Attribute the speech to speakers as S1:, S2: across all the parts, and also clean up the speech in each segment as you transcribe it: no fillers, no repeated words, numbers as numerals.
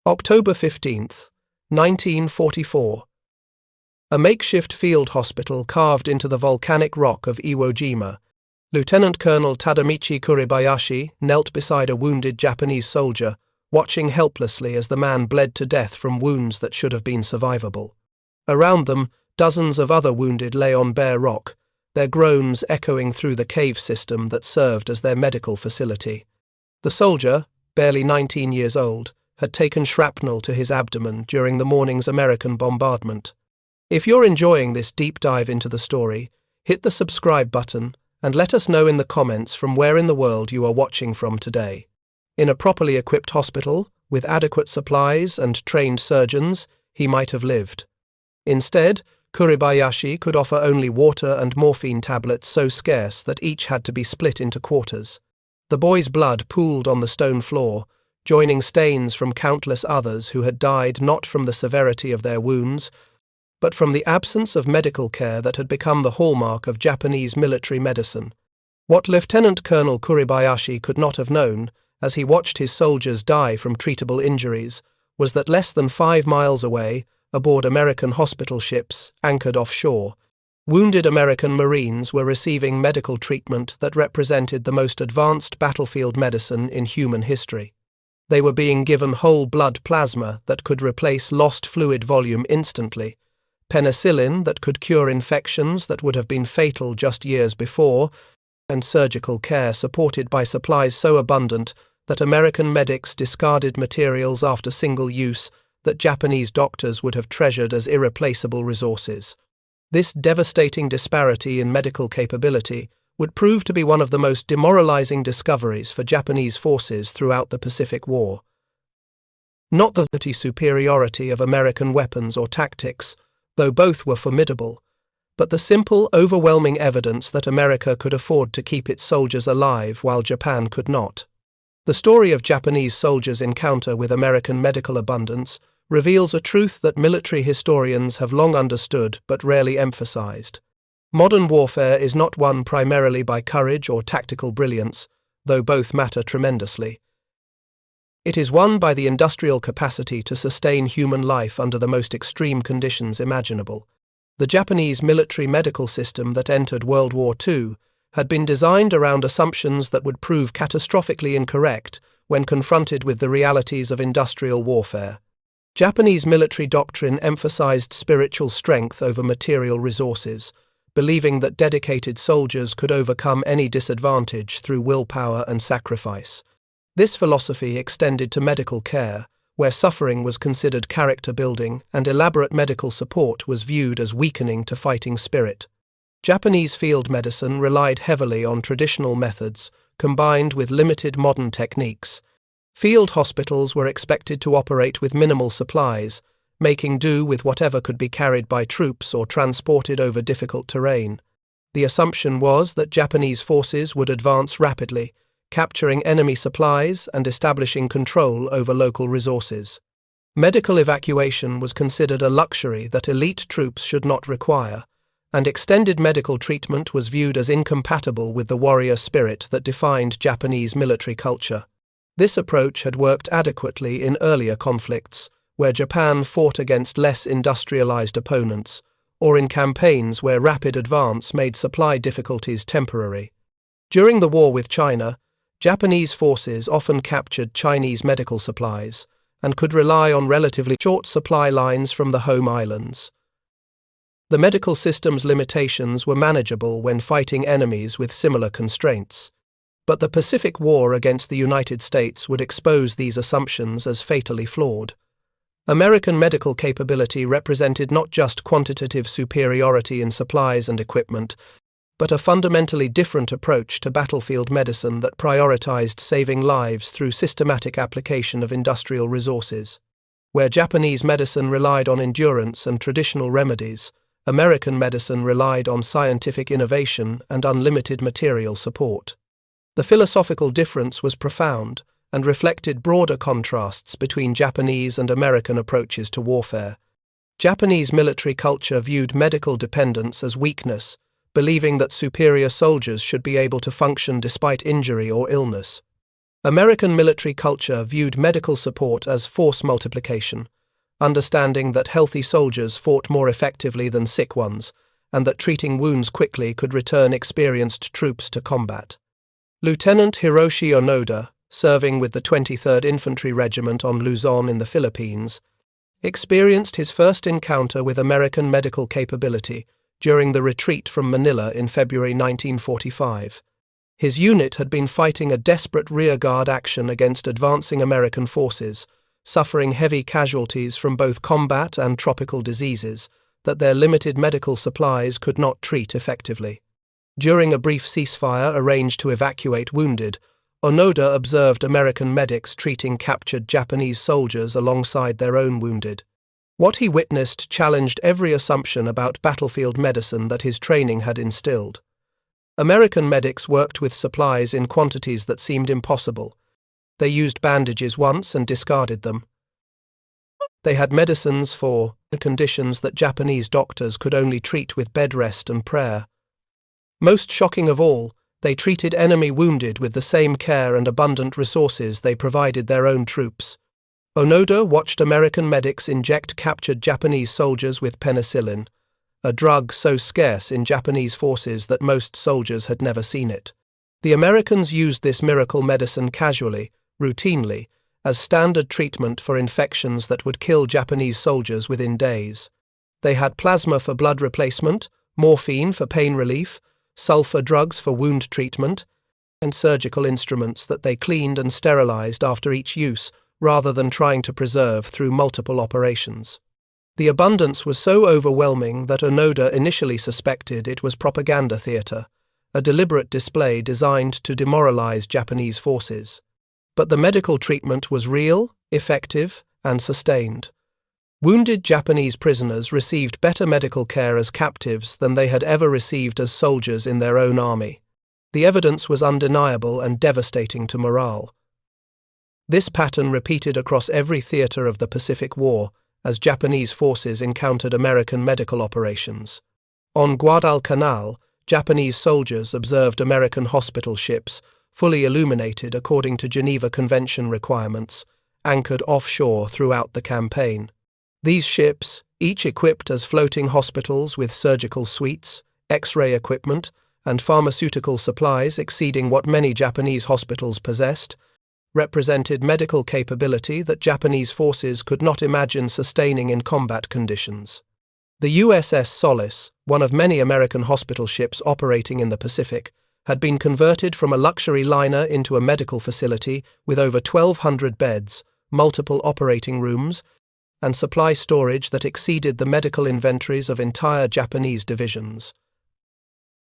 S1: October 15th, 1944. A makeshift field hospital carved into the volcanic rock of Iwo Jima. Lieutenant Colonel Tadamichi Kuribayashi knelt beside a wounded Japanese soldier, watching helplessly as the man bled to death from wounds that should have been survivable. Around them, dozens of other wounded lay on bare rock, their groans echoing through the cave system that served as their medical facility. The soldier, barely 19 years old, had taken shrapnel to his abdomen during the morning's American bombardment. If you're enjoying this deep dive into the story, hit the subscribe button and let us know in the comments from where in the world you are watching from today. In a properly equipped hospital, with adequate supplies and trained surgeons, he might have lived. Instead, Kuribayashi could offer only water and morphine tablets so scarce that each had to be split into quarters. The boy's blood pooled on the stone floor, joining stains from countless others who had died not from the severity of their wounds, but from the absence of medical care that had become the hallmark of Japanese military medicine. What Lieutenant Colonel Kuribayashi could not have known, as he watched his soldiers die from treatable injuries, was that less than 5 miles away, aboard American hospital ships anchored offshore, wounded American Marines were receiving medical treatment that represented the most advanced battlefield medicine in human history. They were being given whole blood plasma that could replace lost fluid volume instantly, penicillin that could cure infections that would have been fatal just years before, and surgical care supported by supplies so abundant that American medics discarded materials after single use that Japanese doctors would have treasured as irreplaceable resources. This devastating disparity in medical capability would prove to be one of the most demoralizing discoveries for Japanese forces throughout the Pacific War. Not the superiority of American weapons or tactics, though both were formidable, but the simple, overwhelming evidence that America could afford to keep its soldiers alive while Japan could not. The story of Japanese soldiers' encounter with American medical abundance reveals a truth that military historians have long understood but rarely emphasized. Modern warfare is not won primarily by courage or tactical brilliance, though both matter tremendously. It is won by the industrial capacity to sustain human life under the most extreme conditions imaginable. The Japanese military medical system that entered World War II had been designed around assumptions that would prove catastrophically incorrect when confronted with the realities of industrial warfare. Japanese military doctrine emphasized spiritual strength over material resources, believing that dedicated soldiers could overcome any disadvantage through willpower and sacrifice. This philosophy extended to medical care, where suffering was considered character-building and elaborate medical support was viewed as weakening to fighting spirit. Japanese field medicine relied heavily on traditional methods, combined with limited modern techniques. Field hospitals were expected to operate with minimal supplies, making do with whatever could be carried by troops or transported over difficult terrain. The assumption was that Japanese forces would advance rapidly, capturing enemy supplies and establishing control over local resources. Medical evacuation was considered a luxury that elite troops should not require, and extended medical treatment was viewed as incompatible with the warrior spirit that defined Japanese military culture. This approach had worked adequately in earlier conflicts, where Japan fought against less industrialized opponents, or in campaigns where rapid advance made supply difficulties temporary. During the war with China, Japanese forces often captured Chinese medical supplies and could rely on relatively short supply lines from the home islands. The medical system's limitations were manageable when fighting enemies with similar constraints, but the Pacific War against the United States would expose these assumptions as fatally flawed. American medical capability represented not just quantitative superiority in supplies and equipment, but a fundamentally different approach to battlefield medicine that prioritized saving lives through systematic application of industrial resources. Where Japanese medicine relied on endurance and traditional remedies, American medicine relied on scientific innovation and unlimited material support. The philosophical difference was profound and reflected broader contrasts between Japanese and American approaches to warfare. Japanese military culture viewed medical dependence as weakness, believing that superior soldiers should be able to function despite injury or illness. American military culture viewed medical support as force multiplication, understanding that healthy soldiers fought more effectively than sick ones, and that treating wounds quickly could return experienced troops to combat. Lieutenant Hiroshi Onoda, serving with the 23rd Infantry Regiment on Luzon in the Philippines, experienced his first encounter with American medical capability during the retreat from Manila in February 1945. His unit had been fighting a desperate rearguard action against advancing American forces, suffering heavy casualties from both combat and tropical diseases that their limited medical supplies could not treat effectively. During a brief ceasefire arranged to evacuate wounded, Onoda observed American medics treating captured Japanese soldiers alongside their own wounded. What he witnessed challenged every assumption about battlefield medicine that his training had instilled. American medics worked with supplies in quantities that seemed impossible. They used bandages once and discarded them. They had medicines for the conditions that Japanese doctors could only treat with bed rest and prayer. Most shocking of all, they treated enemy wounded with the same care and abundant resources they provided their own troops. Onoda watched American medics inject captured Japanese soldiers with penicillin, a drug so scarce in Japanese forces that most soldiers had never seen it. The Americans used this miracle medicine casually, routinely, as standard treatment for infections that would kill Japanese soldiers within days. They had plasma for blood replacement, morphine for pain relief, sulfa drugs for wound treatment, and surgical instruments that they cleaned and sterilized after each use rather than trying to preserve through multiple operations. The abundance was so overwhelming that Onoda initially suspected it was propaganda theater, a deliberate display designed to demoralize Japanese forces. But the medical treatment was real, effective, and sustained. Wounded Japanese prisoners received better medical care as captives than they had ever received as soldiers in their own army. The evidence was undeniable and devastating to morale. This pattern repeated across every theater of the Pacific War as Japanese forces encountered American medical operations. On Guadalcanal, Japanese soldiers observed American hospital ships, fully illuminated according to Geneva Convention requirements, anchored offshore throughout the campaign. These ships, each equipped as floating hospitals with surgical suites, X-ray equipment, and pharmaceutical supplies exceeding what many Japanese hospitals possessed, represented medical capability that Japanese forces could not imagine sustaining in combat conditions. The USS Solace, one of many American hospital ships operating in the Pacific, had been converted from a luxury liner into a medical facility with over 1,200 beds, multiple operating rooms, and supply storage that exceeded the medical inventories of entire Japanese divisions.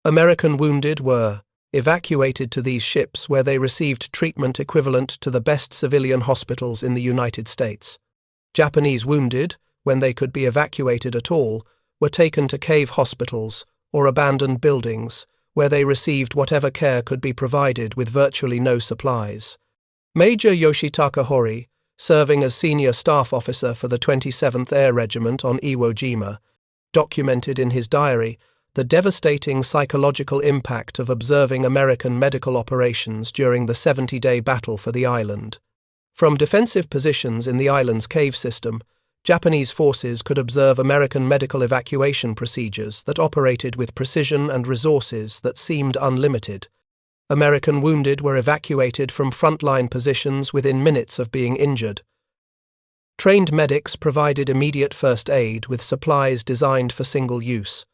S1: American wounded were evacuated to these ships where they received treatment equivalent to the best civilian hospitals in the United States. Japanese wounded, when they could be evacuated at all, were taken to cave hospitals or abandoned buildings where they received whatever care could be provided with virtually no supplies. Major Yoshitaka Hori, serving as senior staff officer for the 27th Air Regiment on Iwo Jima, documented in his diary the devastating psychological impact of observing American medical operations during the 70-day battle for the island. From defensive positions in the island's cave system, Japanese forces could observe American medical evacuation procedures that operated with precision and resources that seemed unlimited. American wounded were evacuated from frontline positions within minutes of being injured. Trained medics provided immediate first aid with supplies designed for single use.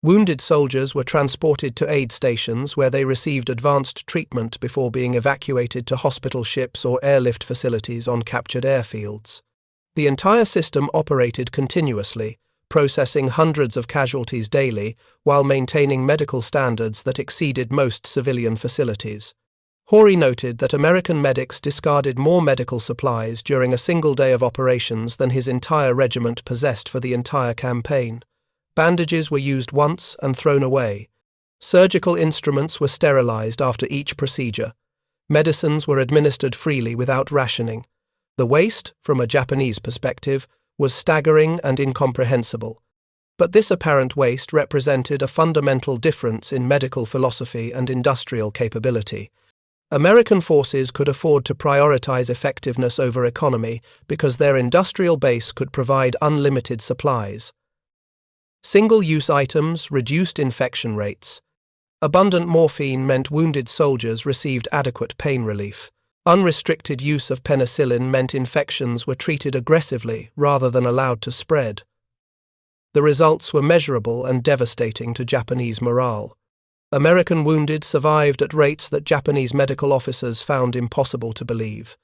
S1: Wounded soldiers were transported to aid stations where they received advanced treatment before being evacuated to hospital ships or airlift facilities on captured airfields. The entire system operated continuously, processing hundreds of casualties daily while maintaining medical standards that exceeded most civilian facilities. Hori noted that American medics discarded more medical supplies during a single day of operations than his entire regiment possessed for the entire campaign. Bandages were used once and thrown away. Surgical instruments were sterilized after each procedure. Medicines were administered freely without rationing. The waste, from a Japanese perspective, was staggering and incomprehensible. But this apparent waste represented a fundamental difference in medical philosophy and industrial capability. American forces could afford to prioritize effectiveness over economy because their industrial base could provide unlimited supplies. Single-use items reduced infection rates. Abundant morphine meant wounded soldiers received adequate pain relief. Unrestricted use of penicillin meant infections were treated aggressively rather than allowed to spread. The results were measurable and devastating to Japanese morale. American wounded survived at rates that Japanese medical officers found impossible to believe.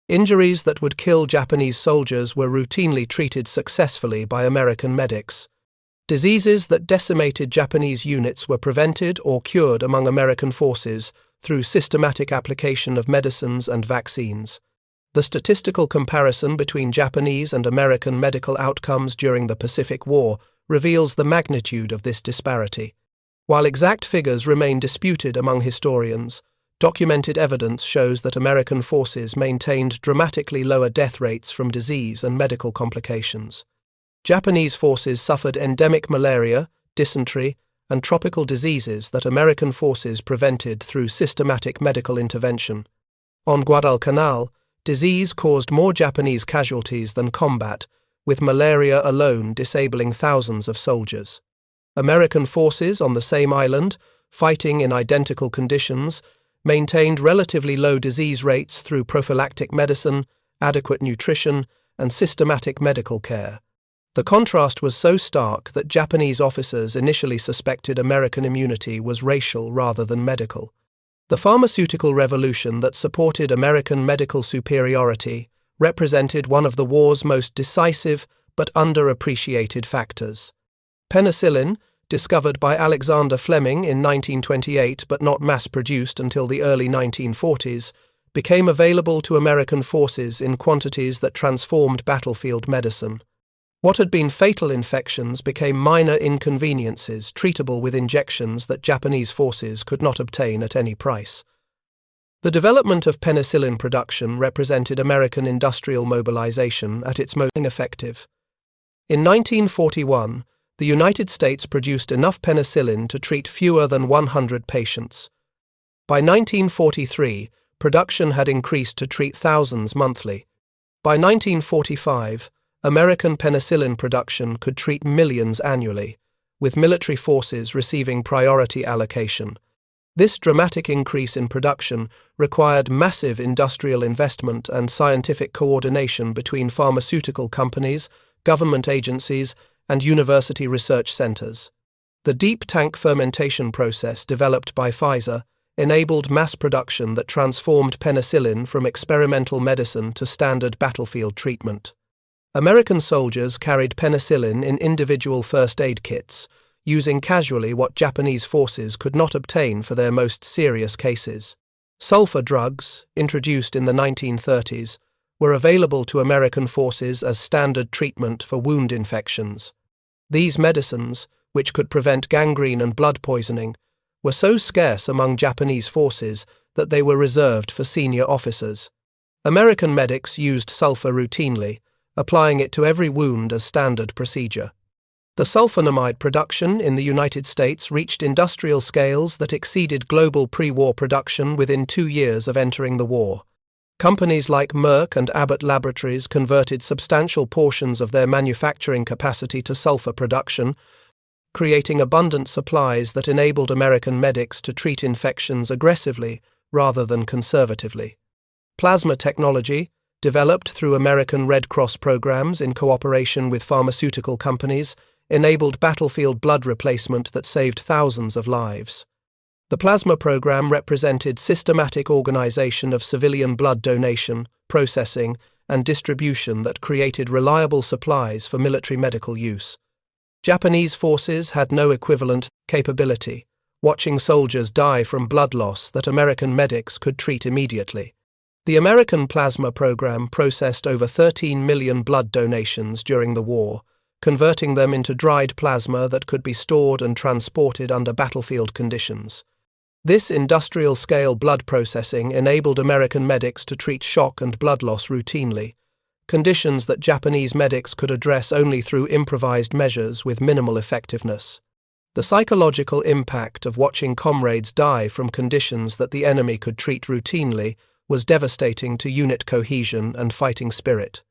S1: Injuries that would kill Japanese soldiers were routinely treated successfully by American medics. Diseases that decimated Japanese units were prevented or cured among American forces through systematic application of medicines and vaccines. The statistical comparison between Japanese and American medical outcomes during the Pacific War reveals the magnitude of this disparity. While exact figures remain disputed among historians, documented evidence shows that American forces maintained dramatically lower death rates from disease and medical complications. Japanese forces suffered endemic malaria, dysentery, and tropical diseases that American forces prevented through systematic medical intervention. On Guadalcanal, disease caused more Japanese casualties than combat, with malaria alone disabling thousands of soldiers. American forces on the same island, fighting in identical conditions, maintained relatively low disease rates through prophylactic medicine, adequate nutrition, and systematic medical care. The contrast was so stark that Japanese officers initially suspected American immunity was racial rather than medical. The pharmaceutical revolution that supported American medical superiority represented one of the war's most decisive but underappreciated factors. Penicillin, discovered by Alexander Fleming in 1928 but not mass-produced until the early 1940s, became available to American forces in quantities that transformed battlefield medicine. What had been fatal infections became minor inconveniences treatable with injections that Japanese forces could not obtain at any price. The development of penicillin production represented American industrial mobilization at its most effective. In 1941, the United States produced enough penicillin to treat fewer than 100 patients. By 1943, production had increased to treat thousands monthly. By 1945, American penicillin production could treat millions annually, with military forces receiving priority allocation. This dramatic increase in production required massive industrial investment and scientific coordination between pharmaceutical companies, government agencies, and university research centers. The deep tank fermentation process developed by Pfizer enabled mass production that transformed penicillin from experimental medicine to standard battlefield treatment. American soldiers carried penicillin in individual first aid kits, using casually what Japanese forces could not obtain for their most serious cases. Sulfa drugs, introduced in the 1930s, were available to American forces as standard treatment for wound infections. These medicines, which could prevent gangrene and blood poisoning, were so scarce among Japanese forces that they were reserved for senior officers. American medics used sulfa routinely, applying it to every wound as standard procedure. The sulfonamide production in the United States reached industrial scales that exceeded global pre-war production within 2 years of entering the war. Companies like Merck and Abbott Laboratories converted substantial portions of their manufacturing capacity to sulfa production, creating abundant supplies that enabled American medics to treat infections aggressively rather than conservatively. Plasma technology, developed through American Red Cross programs in cooperation with pharmaceutical companies, enabled battlefield blood replacement that saved thousands of lives. The plasma program represented systematic organization of civilian blood donation, processing, and distribution that created reliable supplies for military medical use. Japanese forces had no equivalent capability, watching soldiers die from blood loss that American medics could treat immediately. The American plasma program processed over 13 million blood donations during the war, converting them into dried plasma that could be stored and transported under battlefield conditions. This industrial-scale blood processing enabled American medics to treat shock and blood loss routinely, conditions that Japanese medics could address only through improvised measures with minimal effectiveness. The psychological impact of watching comrades die from conditions that the enemy could treat routinely was devastating to unit cohesion and fighting spirit.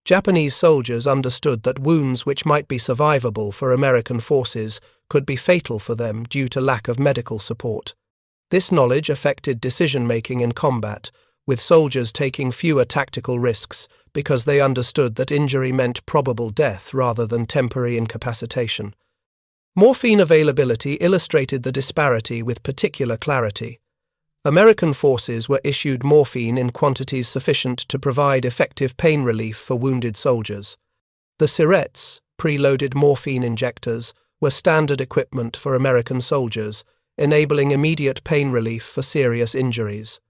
S1: Japanese soldiers understood that wounds which might be survivable for American forces could be fatal for them due to lack of medical support. This knowledge affected decision-making in combat, with soldiers taking fewer tactical risks because they understood that injury meant probable death rather than temporary incapacitation. Morphine availability illustrated the disparity with particular clarity. American forces were issued morphine in quantities sufficient to provide effective pain relief for wounded soldiers. The Syrettes, preloaded morphine injectors, were standard equipment for American soldiers, enabling immediate pain relief for serious injuries.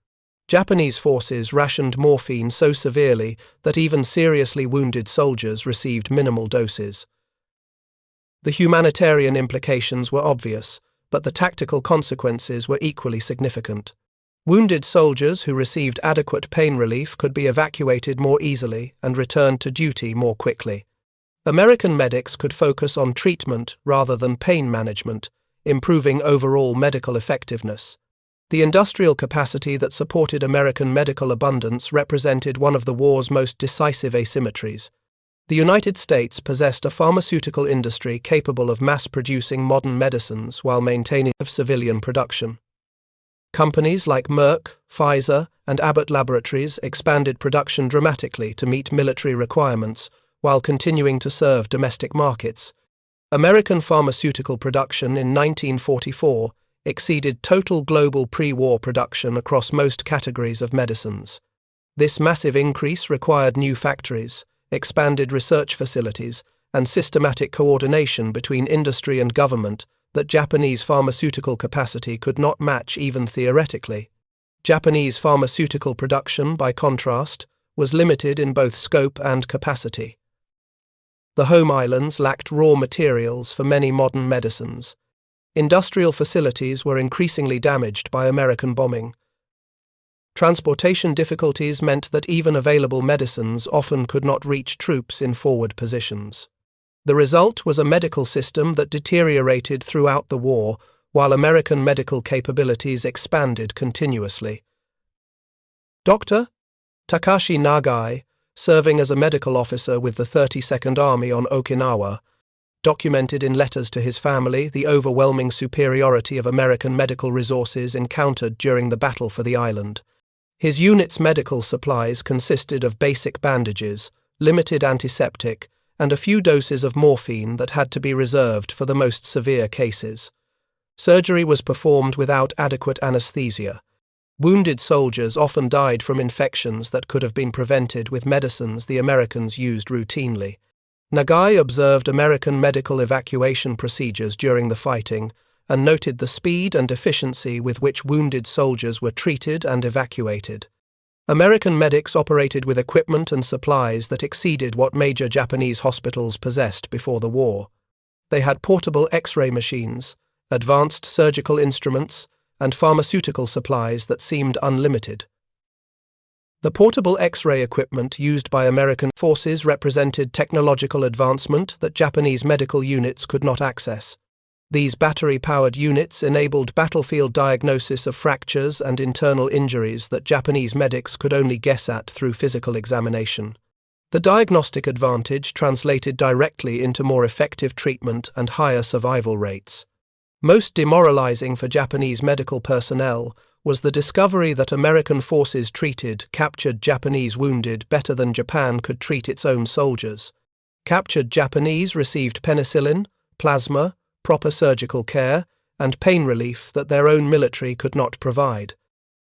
S1: Japanese forces rationed morphine so severely that even seriously wounded soldiers received minimal doses. The humanitarian implications were obvious, but the tactical consequences were equally significant. Wounded soldiers who received adequate pain relief could be evacuated more easily and returned to duty more quickly. American medics could focus on treatment rather than pain management, improving overall medical effectiveness. The industrial capacity that supported American medical abundance represented one of the war's most decisive asymmetries. The United States possessed a pharmaceutical industry capable of mass-producing modern medicines while maintaining civilian production. Companies like Merck, Pfizer, and Abbott Laboratories expanded production dramatically to meet military requirements while continuing to serve domestic markets. American pharmaceutical production in 1944 exceeded total global pre-war production across most categories of medicines. This massive increase required new factories, expanded research facilities, and systematic coordination between industry and government that Japanese pharmaceutical capacity could not match even theoretically. Japanese pharmaceutical production, by contrast, was limited in both scope and capacity. The home islands lacked raw materials for many modern medicines. Industrial facilities were increasingly damaged by American bombing. Transportation difficulties meant that even available medicines often could not reach troops in forward positions. The result was a medical system that deteriorated throughout the war, while American medical capabilities expanded continuously. Dr. Takashi Nagai, serving as a medical officer with the 32nd Army on Okinawa, documented in letters to his family the overwhelming superiority of American medical resources encountered during the battle for the island. His unit's medical supplies consisted of basic bandages, limited antiseptic, and a few doses of morphine that had to be reserved for the most severe cases. Surgery was performed without adequate anesthesia. Wounded soldiers often died from infections that could have been prevented with medicines the Americans used routinely. Nagai observed American medical evacuation procedures during the fighting and noted the speed and efficiency with which wounded soldiers were treated and evacuated. American medics operated with equipment and supplies that exceeded what major Japanese hospitals possessed before the war. They had portable X-ray machines, advanced surgical instruments, and pharmaceutical supplies that seemed unlimited. The portable X-ray equipment used by American forces represented technological advancement that Japanese medical units could not access. These battery-powered units enabled battlefield diagnosis of fractures and internal injuries that Japanese medics could only guess at through physical examination. The diagnostic advantage translated directly into more effective treatment and higher survival rates. Most demoralizing for Japanese medical personnel was the discovery that American forces treated captured Japanese wounded better than Japan could treat its own soldiers. Captured Japanese received penicillin, plasma, proper surgical care, and pain relief that their own military could not provide.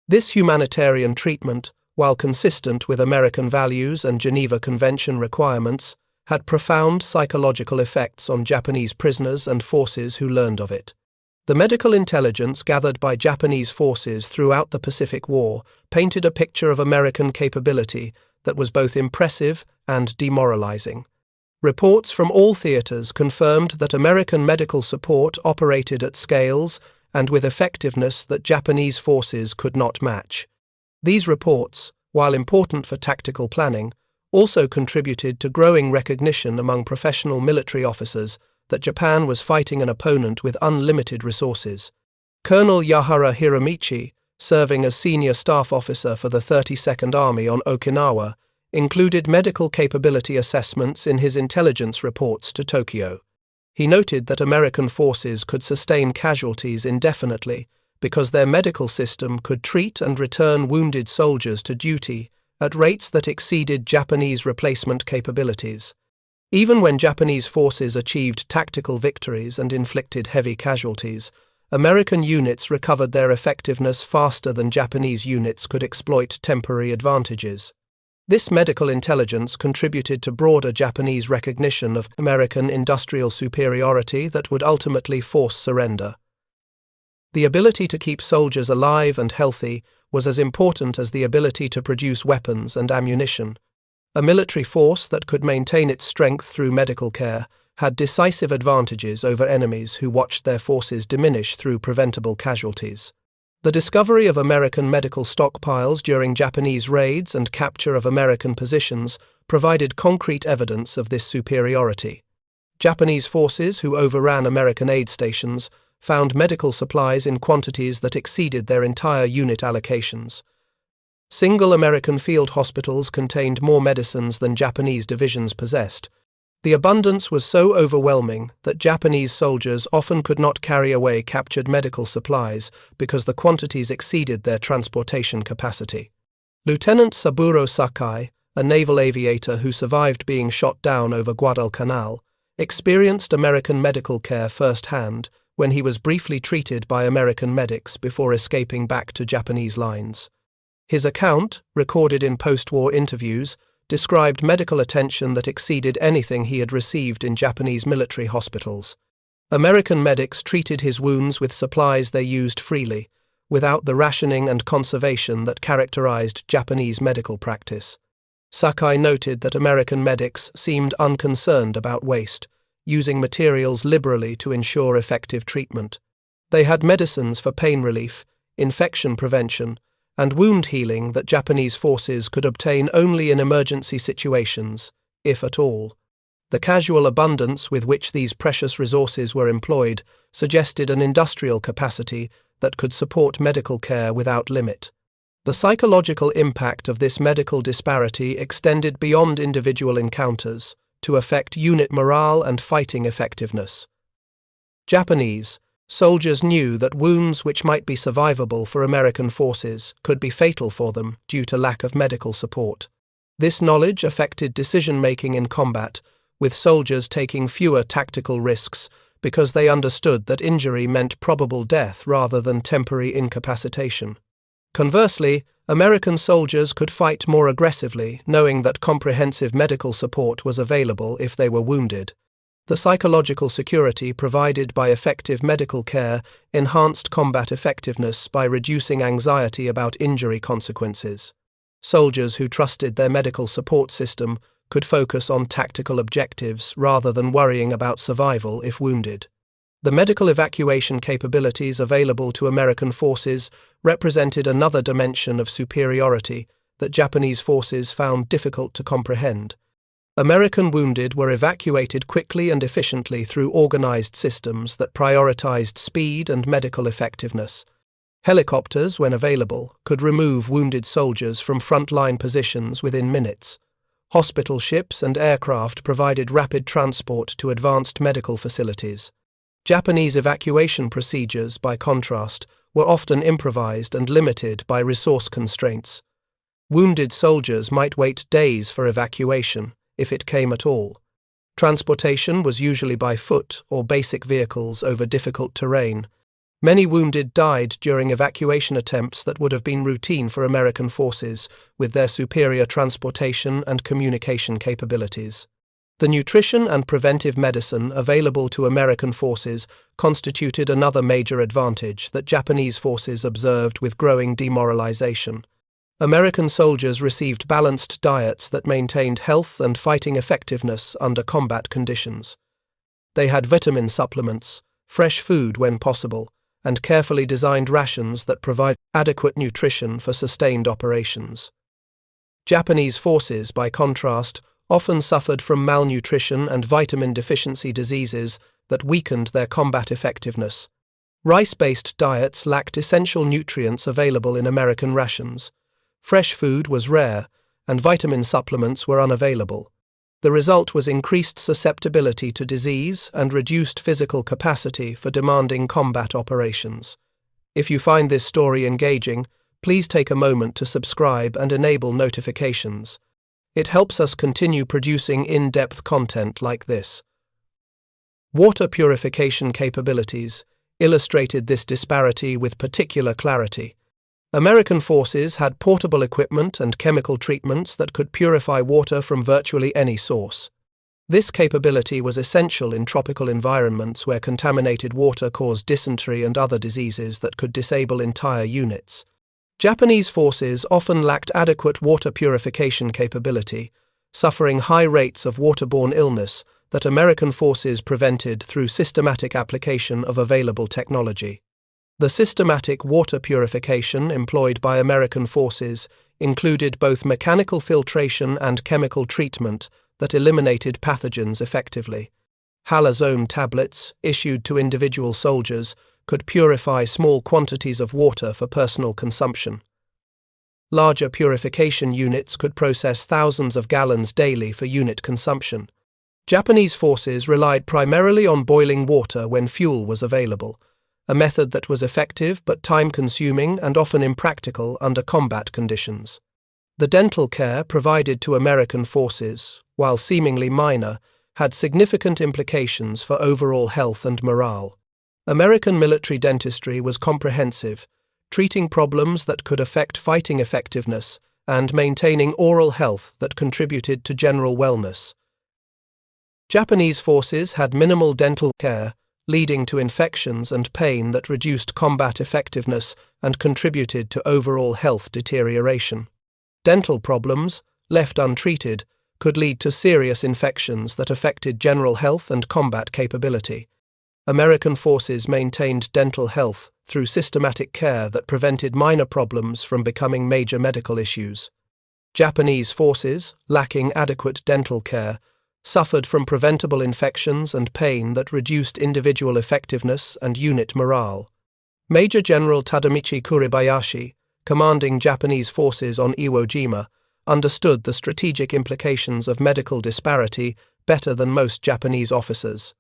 S1: This humanitarian treatment, while consistent with American values and Geneva Convention requirements, had profound psychological effects on Japanese prisoners and forces who learned of it. The medical intelligence gathered by Japanese forces throughout the Pacific War painted a picture of American capability that was both impressive and demoralizing. Reports from all theaters confirmed that American medical support operated at scales and with effectiveness that Japanese forces could not match. These reports, while important for tactical planning, also contributed to growing recognition among professional military officers that Japan was fighting an opponent with unlimited resources. Colonel Yahara Hiramichi, serving as senior staff officer for the 32nd Army on Okinawa, included medical capability assessments in his intelligence reports to Tokyo. He noted that American forces could sustain casualties indefinitely because their medical system could treat and return wounded soldiers to duty at rates that exceeded Japanese replacement capabilities. Even when Japanese forces achieved tactical victories and inflicted heavy casualties, American units recovered their effectiveness faster than Japanese units could exploit temporary advantages. This medical intelligence contributed to broader Japanese recognition of American industrial superiority that would ultimately force surrender. The ability to keep soldiers alive and healthy was as important as the ability to produce weapons and ammunition. A military force that could maintain its strength through medical care had decisive advantages over enemies who watched their forces diminish through preventable casualties. The discovery of American medical stockpiles during Japanese raids and capture of American positions provided concrete evidence of this superiority. Japanese forces who overran American aid stations found medical supplies in quantities that exceeded their entire unit allocations. Single American field hospitals contained more medicines than Japanese divisions possessed. The abundance was so overwhelming that Japanese soldiers often could not carry away captured medical supplies because the quantities exceeded their transportation capacity. Lieutenant Saburo Sakai, a naval aviator who survived being shot down over Guadalcanal, experienced American medical care firsthand when he was briefly treated by American medics before escaping back to Japanese lines. His account, recorded in post-war interviews, described medical attention that exceeded anything he had received in Japanese military hospitals. American medics treated his wounds with supplies they used freely, without the rationing and conservation that characterized Japanese medical practice. Sakai noted that American medics seemed unconcerned about waste, using materials liberally to ensure effective treatment. They had medicines for pain relief, infection prevention, and wound healing that Japanese forces could obtain only in emergency situations, if at all. The casual abundance with which these precious resources were employed suggested an industrial capacity that could support medical care without limit. The psychological impact of this medical disparity extended beyond individual encounters to affect unit morale and fighting effectiveness. Japanese soldiers knew that wounds which might be survivable for American forces could be fatal for them due to lack of medical support. This knowledge affected decision-making in combat, with soldiers taking fewer tactical risks because they understood that injury meant probable death rather than temporary incapacitation. Conversely, American soldiers could fight more aggressively, knowing that comprehensive medical support was available if they were wounded. The psychological security provided by effective medical care enhanced combat effectiveness by reducing anxiety about injury consequences. Soldiers who trusted their medical support system could focus on tactical objectives rather than worrying about survival if wounded. The medical evacuation capabilities available to American forces represented another dimension of superiority that Japanese forces found difficult to comprehend. American wounded were evacuated quickly and efficiently through organized systems that prioritized speed and medical effectiveness. Helicopters, when available, could remove wounded soldiers from frontline positions within minutes. Hospital ships and aircraft provided rapid transport to advanced medical facilities. Japanese evacuation procedures, by contrast, were often improvised and limited by resource constraints. Wounded soldiers might wait days for evacuation, if it came at all. Transportation was usually by foot or basic vehicles over difficult terrain. Many wounded died during evacuation attempts that would have been routine for American forces, with their superior transportation and communication capabilities. The nutrition and preventive medicine available to American forces constituted another major advantage that Japanese forces observed with growing demoralization. American soldiers received balanced diets that maintained health and fighting effectiveness under combat conditions. They had vitamin supplements, fresh food when possible, and carefully designed rations that provide adequate nutrition for sustained operations. Japanese forces, by contrast, often suffered from malnutrition and vitamin deficiency diseases that weakened their combat effectiveness. Rice-based diets lacked essential nutrients available in American rations. Fresh food was rare, and vitamin supplements were unavailable. The result was increased susceptibility to disease and reduced physical capacity for demanding combat operations. If you find this story engaging, please take a moment to subscribe and enable notifications. It helps us continue producing in-depth content like this. Water purification capabilities illustrated this disparity with particular clarity. American forces had portable equipment and chemical treatments that could purify water from virtually any source. This capability was essential in tropical environments where contaminated water caused dysentery and other diseases that could disable entire units. Japanese forces often lacked adequate water purification capability, suffering high rates of waterborne illness that American forces prevented through systematic application of available technology. The systematic water purification employed by American forces included both mechanical filtration and chemical treatment that eliminated pathogens effectively. Halazone tablets, issued to individual soldiers, could purify small quantities of water for personal consumption. Larger purification units could process thousands of gallons daily for unit consumption. Japanese forces relied primarily on boiling water when fuel was available, a method that was effective but time-consuming and often impractical under combat conditions. The dental care provided to American forces, while seemingly minor, had significant implications for overall health and morale. American military dentistry was comprehensive, treating problems that could affect fighting effectiveness and maintaining oral health that contributed to general wellness. Japanese forces had minimal dental care, leading to infections and pain that reduced combat effectiveness and contributed to overall health deterioration. Dental problems, left untreated, could lead to serious infections that affected general health and combat capability. American forces maintained dental health through systematic care that prevented minor problems from becoming major medical issues. Japanese forces, lacking adequate dental care, suffered from preventable infections and pain that reduced individual effectiveness and unit morale. Major General Tadamichi Kuribayashi, commanding Japanese forces on Iwo Jima, understood the strategic implications of medical disparity better than most Japanese officers.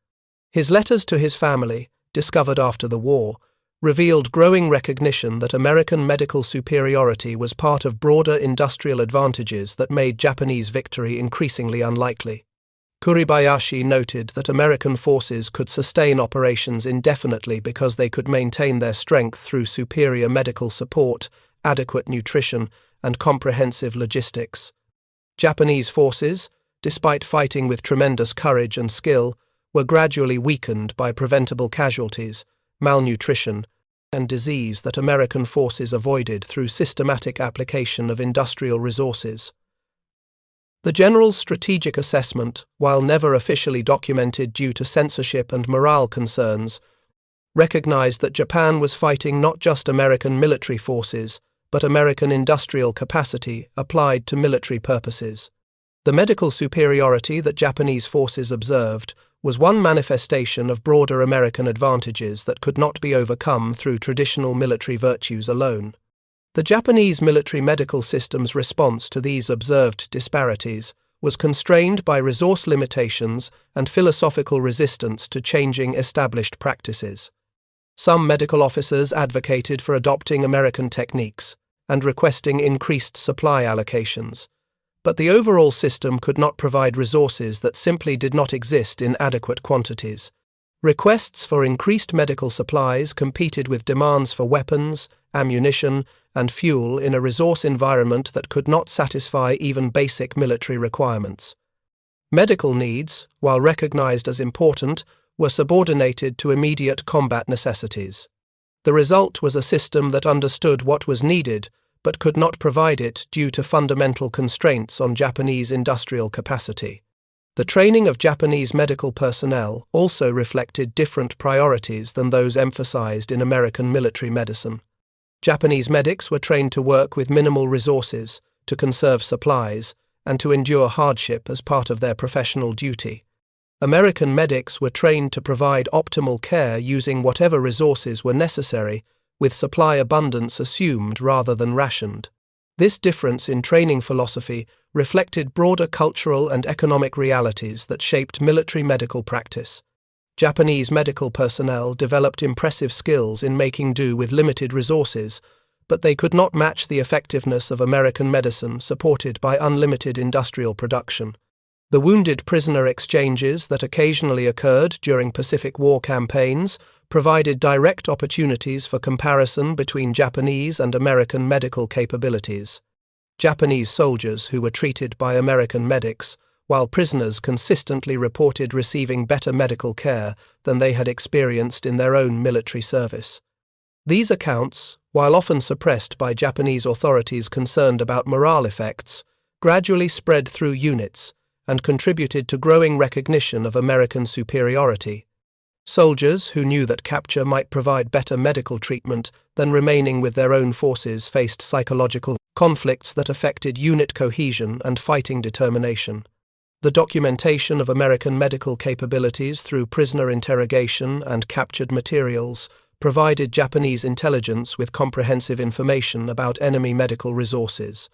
S1: His letters to his family, discovered after the war, revealed growing recognition that American medical superiority was part of broader industrial advantages that made Japanese victory increasingly unlikely. Kuribayashi noted that American forces could sustain operations indefinitely because they could maintain their strength through superior medical support, adequate nutrition, and comprehensive logistics. Japanese forces, despite fighting with tremendous courage and skill, were gradually weakened by preventable casualties, malnutrition, and disease that American forces avoided through systematic application of industrial resources. The general's strategic assessment, while never officially documented due to censorship and morale concerns, recognized that Japan was fighting not just American military forces, but American industrial capacity applied to military purposes. The medical superiority that Japanese forces observed was one manifestation of broader American advantages that could not be overcome through traditional military virtues alone. The Japanese military medical system's response to these observed disparities was constrained by resource limitations and philosophical resistance to changing established practices. Some medical officers advocated for adopting American techniques and requesting increased supply allocations, but the overall system could not provide resources that simply did not exist in adequate quantities. Requests for increased medical supplies competed with demands for weapons, ammunition, and fuel in a resource environment that could not satisfy even basic military requirements. Medical needs, while recognized as important, were subordinated to immediate combat necessities. The result was a system that understood what was needed but could not provide it due to fundamental constraints on Japanese industrial capacity. The training of Japanese medical personnel also reflected different priorities than those emphasized in American military medicine. Japanese medics were trained to work with minimal resources, to conserve supplies, and to endure hardship as part of their professional duty. American medics were trained to provide optimal care using whatever resources were necessary, with supply abundance assumed rather than rationed. This difference in training philosophy reflected broader cultural and economic realities that shaped military medical practice. Japanese medical personnel developed impressive skills in making do with limited resources, but they could not match the effectiveness of American medicine supported by unlimited industrial production. The wounded prisoner exchanges that occasionally occurred during Pacific War campaigns provided direct opportunities for comparison between Japanese and American medical capabilities. Japanese soldiers who were treated by American medics, while prisoners consistently reported receiving better medical care than they had experienced in their own military service. These accounts, while often suppressed by Japanese authorities concerned about morale effects, gradually spread through units and contributed to growing recognition of American superiority. Soldiers who knew that capture might provide better medical treatment than remaining with their own forces faced psychological conflicts that affected unit cohesion and fighting determination. The documentation of American medical capabilities through prisoner interrogation and captured materials provided Japanese intelligence with comprehensive information about enemy medical resources.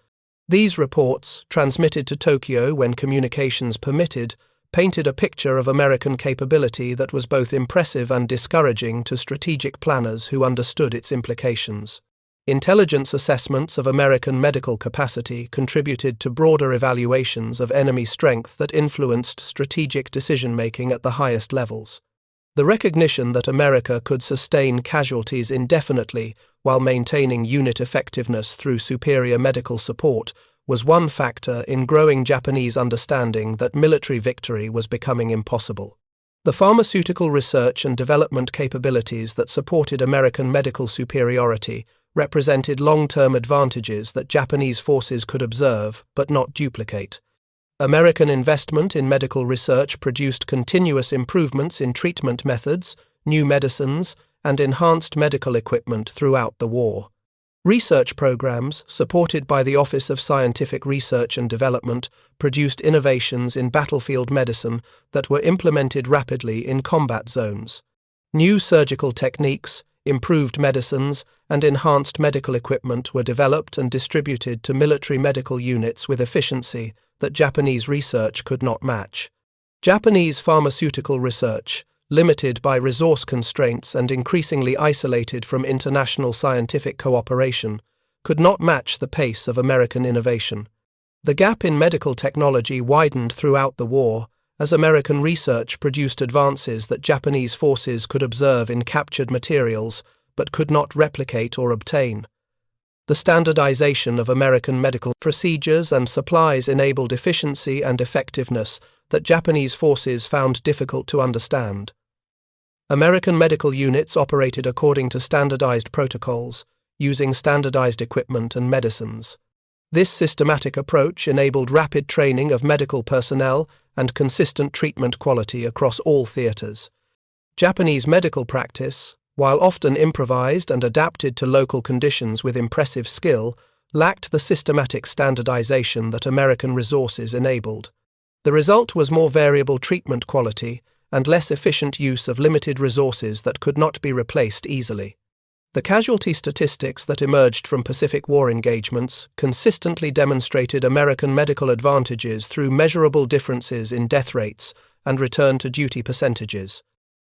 S1: These reports, transmitted to Tokyo when communications permitted, painted a picture of American capability that was both impressive and discouraging to strategic planners who understood its implications. Intelligence assessments of American medical capacity contributed to broader evaluations of enemy strength that influenced strategic decision-making at the highest levels. The recognition that America could sustain casualties indefinitely while maintaining unit effectiveness through superior medical support was one factor in growing Japanese understanding that military victory was becoming impossible. The pharmaceutical research and development capabilities that supported American medical superiority represented long-term advantages that Japanese forces could observe but not duplicate. American investment in medical research produced continuous improvements in treatment methods, new medicines, and enhanced medical equipment throughout the war. Research programs, supported by the Office of Scientific Research and Development, produced innovations in battlefield medicine that were implemented rapidly in combat zones. New surgical techniques, improved medicines, and enhanced medical equipment were developed and distributed to military medical units with efficiency that Japanese research could not match. Japanese pharmaceutical research, limited by resource constraints and increasingly isolated from international scientific cooperation, could not match the pace of American innovation. The gap in medical technology widened throughout the war, as American research produced advances that Japanese forces could observe in captured materials but could not replicate or obtain. The standardization of American medical procedures and supplies enabled efficiency and effectiveness that Japanese forces found difficult to understand. American medical units operated according to standardized protocols, using standardized equipment and medicines. This systematic approach enabled rapid training of medical personnel and consistent treatment quality across all theaters. Japanese medical practice, while often improvised and adapted to local conditions with impressive skill, lacked the systematic standardization that American resources enabled. The result was more variable treatment quality and less efficient use of limited resources that could not be replaced easily. The casualty statistics that emerged from Pacific War engagements consistently demonstrated American medical advantages through measurable differences in death rates and return-to-duty percentages.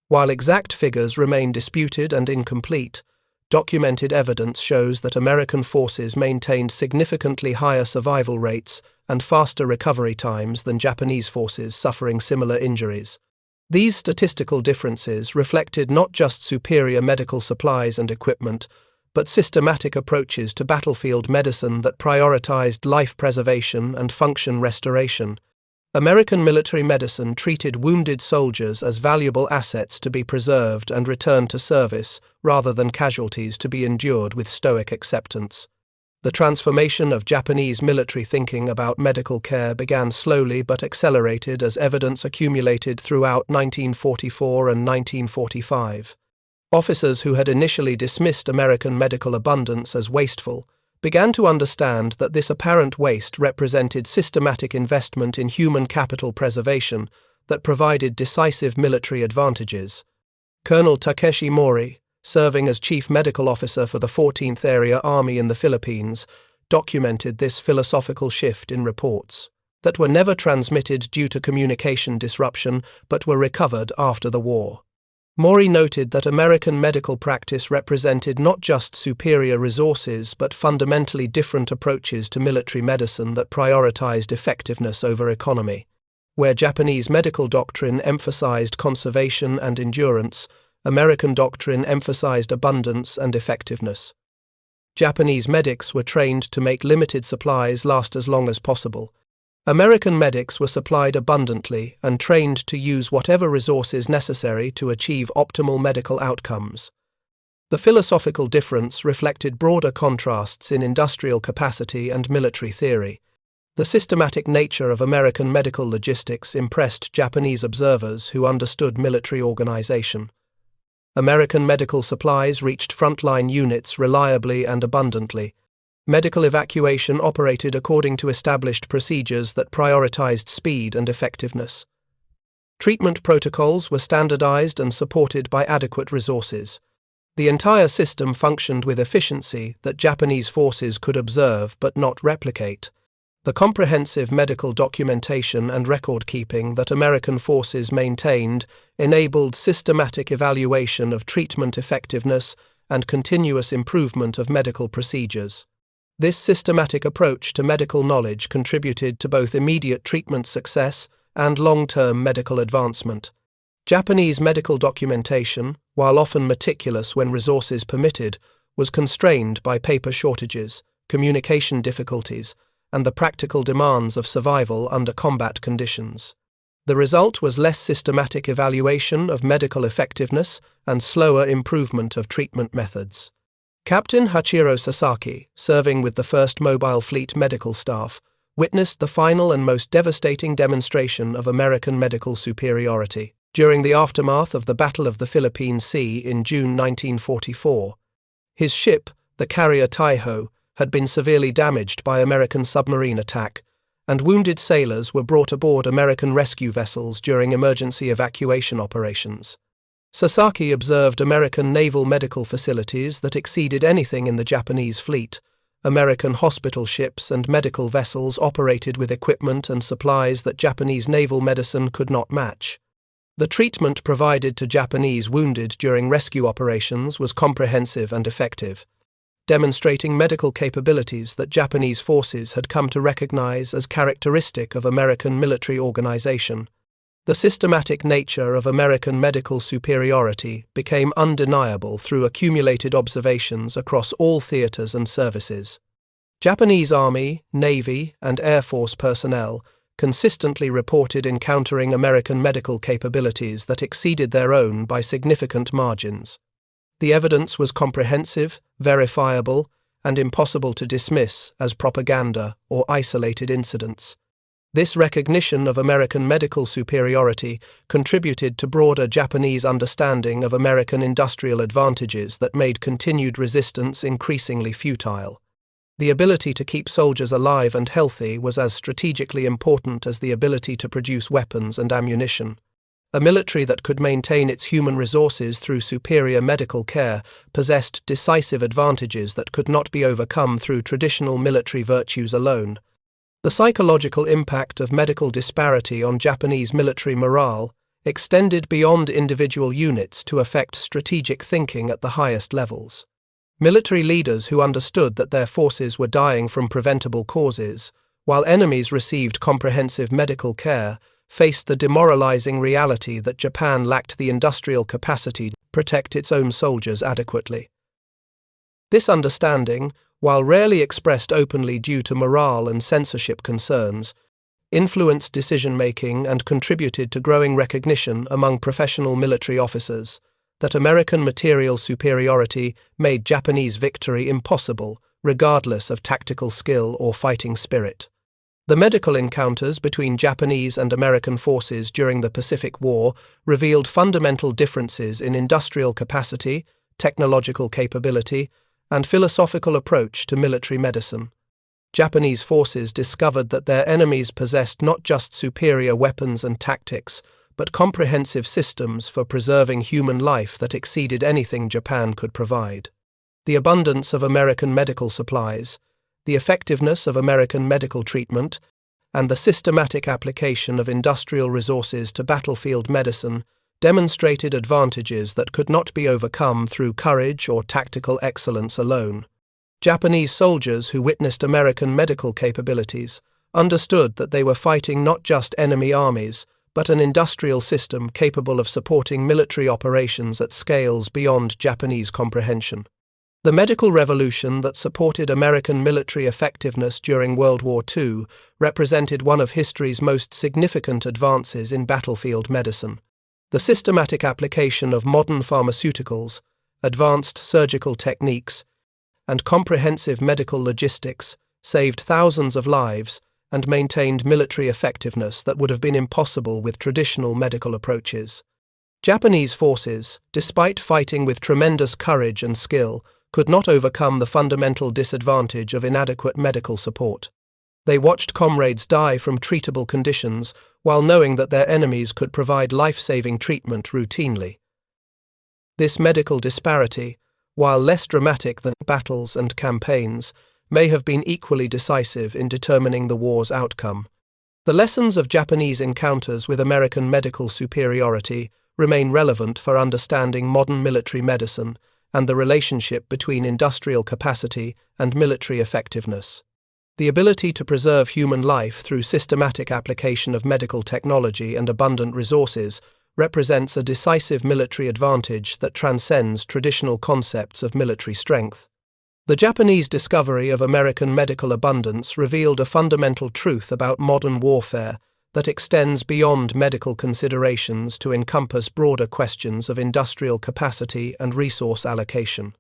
S1: While exact figures remain disputed and incomplete, documented evidence shows that American forces maintained significantly higher survival rates and faster recovery times than Japanese forces suffering similar injuries. These statistical differences reflected not just superior medical supplies and equipment, but systematic approaches to battlefield medicine that prioritized life preservation and function restoration. American military medicine treated wounded soldiers as valuable assets to be preserved and returned to service, rather than casualties to be endured with stoic acceptance. The transformation of Japanese military thinking about medical care began slowly but accelerated as evidence accumulated throughout 1944 and 1945. Officers who had initially dismissed American medical abundance as wasteful began to understand that this apparent waste represented systematic investment in human capital preservation that provided decisive military advantages. Colonel Takeshi Mori, serving as Chief Medical Officer for the 14th Area Army in the Philippines, documented this philosophical shift in reports that were never transmitted due to communication disruption but were recovered after the war. Mori noted that American medical practice represented not just superior resources but fundamentally different approaches to military medicine that prioritized effectiveness over economy. Where Japanese medical doctrine emphasized conservation and endurance, American doctrine emphasized abundance and effectiveness. Japanese medics were trained to make limited supplies last as long as possible. American medics were supplied abundantly and trained to use whatever resources necessary to achieve optimal medical outcomes. The philosophical difference reflected broader contrasts in industrial capacity and military theory. The systematic nature of American medical logistics impressed Japanese observers who understood military organization. American medical supplies reached frontline units reliably and abundantly. Medical evacuation operated according to established procedures that prioritized speed and effectiveness. Treatment protocols were standardized and supported by adequate resources. The entire system functioned with efficiency that Japanese forces could observe but not replicate. The comprehensive medical documentation and record-keeping that American forces maintained enabled systematic evaluation of treatment effectiveness and continuous improvement of medical procedures. This systematic approach to medical knowledge contributed to both immediate treatment success and long-term medical advancement. Japanese medical documentation, while often meticulous when resources permitted, was constrained by paper shortages, communication difficulties, and the practical demands of survival under combat conditions. The result was less systematic evaluation of medical effectiveness and slower improvement of treatment methods. Captain Hachiro Sasaki, serving with the 1st Mobile Fleet medical staff, witnessed the final and most devastating demonstration of American medical superiority during the aftermath of the Battle of the Philippine Sea in June 1944. His ship, the carrier Taiho, had been severely damaged by American submarine attack, and wounded sailors were brought aboard American rescue vessels during emergency evacuation operations. Sasaki observed American naval medical facilities that exceeded anything in the Japanese fleet. American hospital ships and medical vessels operated with equipment and supplies that Japanese naval medicine could not match. The treatment provided to Japanese wounded during rescue operations was comprehensive and effective, demonstrating medical capabilities that Japanese forces had come to recognize as characteristic of American military organization. The systematic nature of American medical superiority became undeniable through accumulated observations across all theaters and services. Japanese Army, Navy, and Air Force personnel consistently reported encountering American medical capabilities that exceeded their own by significant margins. The evidence was comprehensive, verifiable, and impossible to dismiss as propaganda or isolated incidents. This recognition of American medical superiority contributed to broader Japanese understanding of American industrial advantages that made continued resistance increasingly futile. The ability to keep soldiers alive and healthy was as strategically important as the ability to produce weapons and ammunition. A military that could maintain its human resources through superior medical care possessed decisive advantages that could not be overcome through traditional military virtues alone. The psychological impact of medical disparity on Japanese military morale extended beyond individual units to affect strategic thinking at the highest levels. Military leaders who understood that their forces were dying from preventable causes, while enemies received comprehensive medical care, faced the demoralizing reality that Japan lacked the industrial capacity to protect its own soldiers adequately. This understanding, while rarely expressed openly due to morale and censorship concerns, influenced decision-making and contributed to growing recognition among professional military officers that American material superiority made Japanese victory impossible, regardless of tactical skill or fighting spirit. The medical encounters between Japanese and American forces during the Pacific War revealed fundamental differences in industrial capacity, technological capability, and philosophical approach to military medicine. Japanese forces discovered that their enemies possessed not just superior weapons and tactics, but comprehensive systems for preserving human life that exceeded anything Japan could provide. The abundance of American medical supplies, the effectiveness of American medical treatment, and the systematic application of industrial resources to battlefield medicine demonstrated advantages that could not be overcome through courage or tactical excellence alone. Japanese soldiers who witnessed American medical capabilities understood that they were fighting not just enemy armies, but an industrial system capable of supporting military operations at scales beyond Japanese comprehension. The medical revolution that supported American military effectiveness during World War II represented one of history's most significant advances in battlefield medicine. The systematic application of modern pharmaceuticals, advanced surgical techniques, and comprehensive medical logistics saved thousands of lives and maintained military effectiveness that would have been impossible with traditional medical approaches. Japanese forces, despite fighting with tremendous courage and skill, could not overcome the fundamental disadvantage of inadequate medical support. They watched comrades die from treatable conditions while knowing that their enemies could provide life-saving treatment routinely. This medical disparity, while less dramatic than battles and campaigns, may have been equally decisive in determining the war's outcome. The lessons of Japanese encounters with American medical superiority remain relevant for understanding modern military medicine and the relationship between industrial capacity and military effectiveness. The ability to preserve human life through systematic application of medical technology and abundant resources represents a decisive military advantage that transcends traditional concepts of military strength. The Japanese discovery of American medical abundance revealed a fundamental truth about modern warfare that extends beyond medical considerations to encompass broader questions of industrial capacity and resource allocation.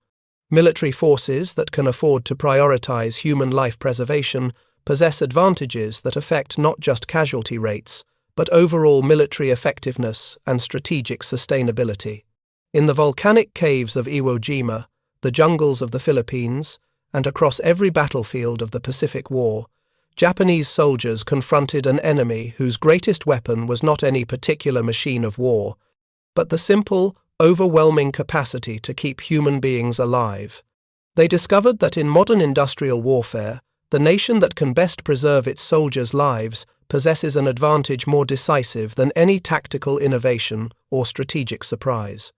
S1: Military forces that can afford to prioritize human life preservation possess advantages that affect not just casualty rates, but overall military effectiveness and strategic sustainability. In the volcanic caves of Iwo Jima, the jungles of the Philippines, and across every battlefield of the Pacific War, Japanese soldiers confronted an enemy whose greatest weapon was not any particular machine of war, but the simple, overwhelming capacity to keep human beings alive. They discovered that in modern industrial warfare, the nation that can best preserve its soldiers' lives possesses an advantage more decisive than any tactical innovation or strategic surprise.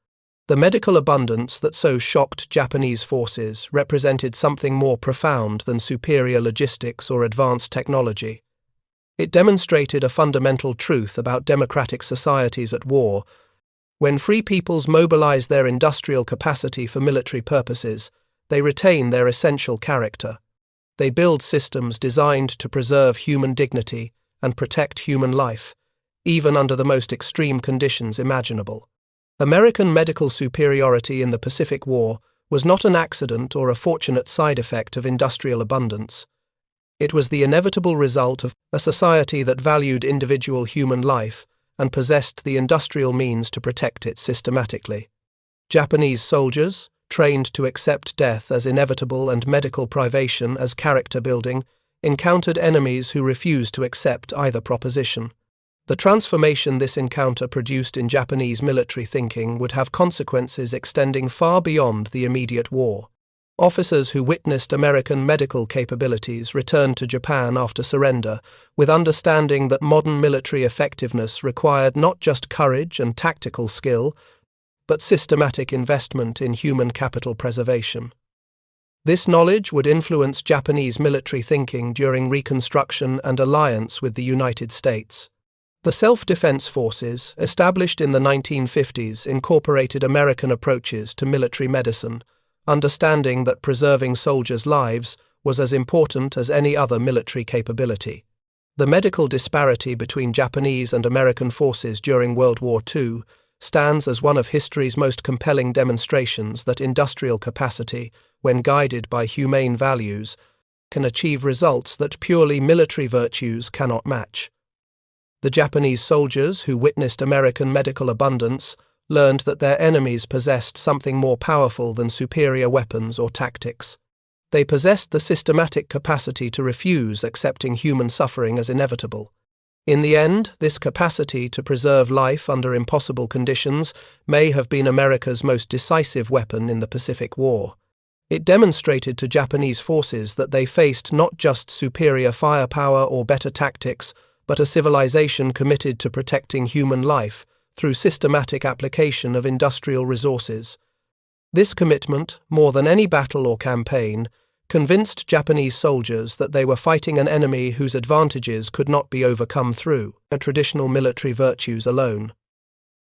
S1: The medical abundance that so shocked Japanese forces represented something more profound than superior logistics or advanced technology. It demonstrated a fundamental truth about democratic societies at war. When free peoples mobilize their industrial capacity for military purposes, they retain their essential character. They build systems designed to preserve human dignity and protect human life, even under the most extreme conditions imaginable. American medical superiority in the Pacific War was not an accident or a fortunate side effect of industrial abundance. It was the inevitable result of a society that valued individual human life and possessed the industrial means to protect it systematically. Japanese soldiers, trained to accept death as inevitable and medical privation as character building, encountered enemies who refused to accept either proposition. The transformation this encounter produced in Japanese military thinking would have consequences extending far beyond the immediate war. Officers who witnessed American medical capabilities returned to Japan after surrender, with understanding that modern military effectiveness required not just courage and tactical skill, but systematic investment in human capital preservation. This knowledge would influence Japanese military thinking during Reconstruction and alliance with the United States. The self-defense forces, established in the 1950s, incorporated American approaches to military medicine, understanding that preserving soldiers' lives was as important as any other military capability. The medical disparity between Japanese and American forces during World War II stands as one of history's most compelling demonstrations that industrial capacity, when guided by humane values, can achieve results that purely military virtues cannot match. The Japanese soldiers who witnessed American medical abundance learned that their enemies possessed something more powerful than superior weapons or tactics. They possessed the systematic capacity to refuse accepting human suffering as inevitable. In the end, this capacity to preserve life under impossible conditions may have been America's most decisive weapon in the Pacific War. It demonstrated to Japanese forces that they faced not just superior firepower or better tactics, but a civilization committed to protecting human life through systematic application of industrial resources. This commitment, more than any battle or campaign, convinced Japanese soldiers that they were fighting an enemy whose advantages could not be overcome through traditional military virtues alone.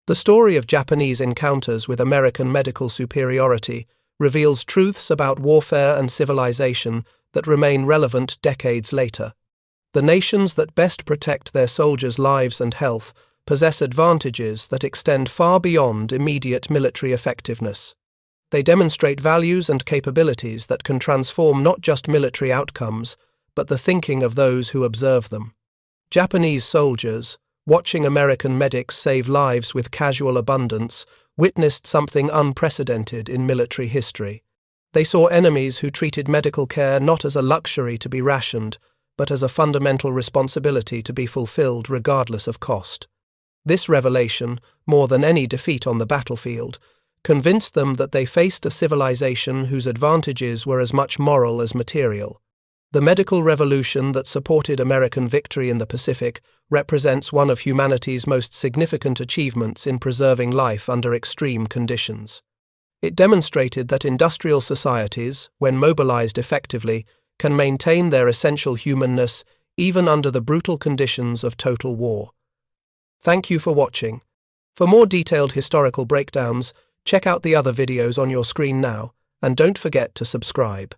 S1: The story of Japanese encounters with American medical superiority reveals truths about warfare and civilization that remain relevant decades later. The nations that best protect their soldiers' lives and health possess advantages that extend far beyond immediate military effectiveness. They demonstrate values and capabilities that can transform not just military outcomes, but the thinking of those who observe them. Japanese soldiers, watching American medics save lives with casual abundance, witnessed something unprecedented in military history. They saw enemies who treated medical care not as a luxury to be rationed, but as a fundamental responsibility to be fulfilled regardless of cost. This revelation, more than any defeat on the battlefield, convinced them that they faced a civilization whose advantages were as much moral as material. The medical revolution that supported American victory in the Pacific represents one of humanity's most significant achievements in preserving life under extreme conditions. It demonstrated that industrial societies, when mobilized effectively, can maintain their essential humanness even under the brutal conditions of total war. Thank you for watching. For more detailed historical breakdowns, check out the other videos on your screen now, and don't forget to subscribe.